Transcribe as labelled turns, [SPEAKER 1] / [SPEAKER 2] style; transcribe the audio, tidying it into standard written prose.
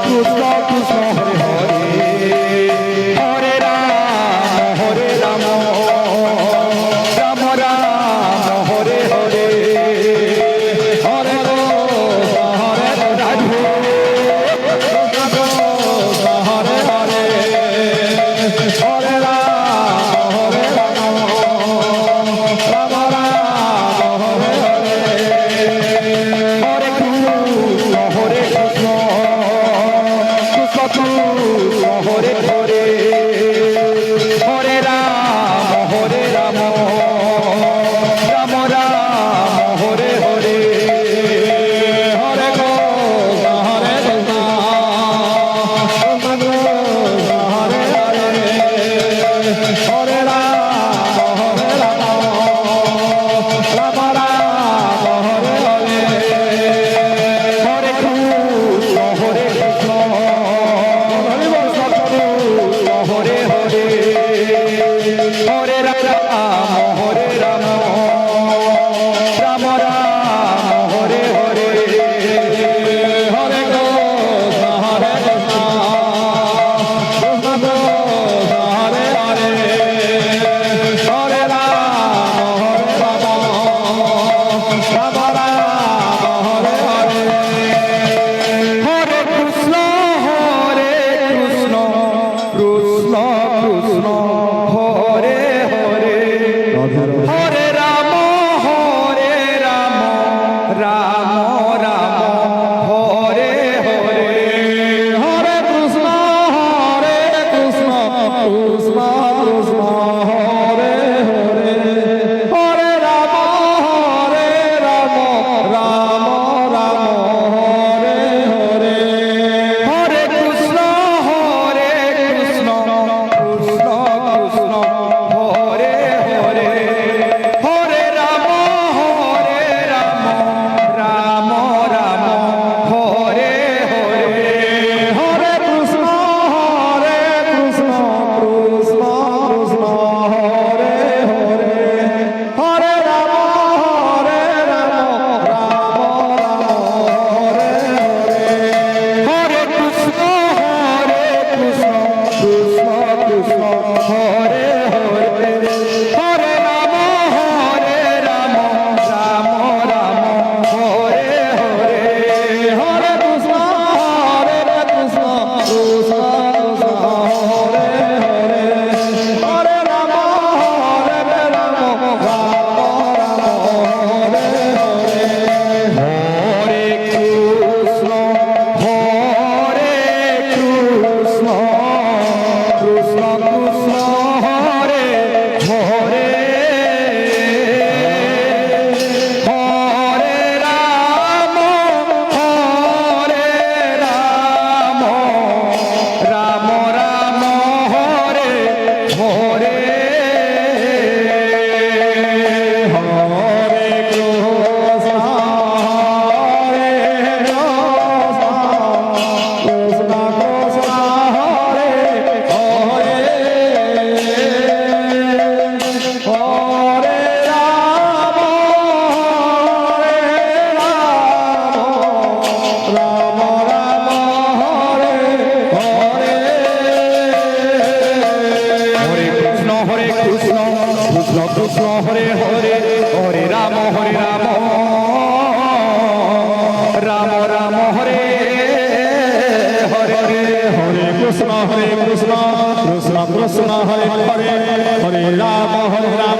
[SPEAKER 1] Krishna Krishna Hare Hare Hare Ram Ram Ram Hare Hare Hare Hare Radhe Hare Hare Hare Ram Ram Ram Hare Hare Hare Krishna Hare Krishna Krishna Krishna Hare Hare Hare Ram Ram Ram Hare Hare Hare Krishna Hare Krishna Krishna Krishna Hare Hare Hare Ram Ram Ram Hare Hare Hare Krishna Hare Krishna Hare Hare Hare Ram Ram Ram Hare Hare Hare Krishna Hare Krishna Krishna Krishna Hare Hare Hare Ram Ram Ram Hare Hare Hare Krishna Krishna Krishna Hare Hare Hare Ram Ram Ram Hare Hare Hare Krishna Krishna Krishna Hare Hare Hare Ram Ram Ram Hare Hare Hare Krishna Krishna Krishna Krishna Hare Hare Hare Ram Ram Ram Hare Hare Hare Krishna Krishna Krishna Krishna Hare Hare Hare Ram Ram Hare Hare Hare Krishna Krishna Krishna Krishna Hare Hare Hare Ram Ram Ram Hare Hare Hare Krishna Krishna Krishna Hare Hare Hare Ram Ram Hare Hare Hare Krishna Krishna Krishna Hare Hare Hare Ram Ram Ram Hare Hare Hare Krishna Krishna Krishna Hare Hare Hare Ram Ram Ram Hare Hare Hare Krishna Krishna Krishna Hare Hare Hare Ram Ram Ram Hare Hare Hare Krishna Krishna Krishna Krishna Hare Hare Hare Ram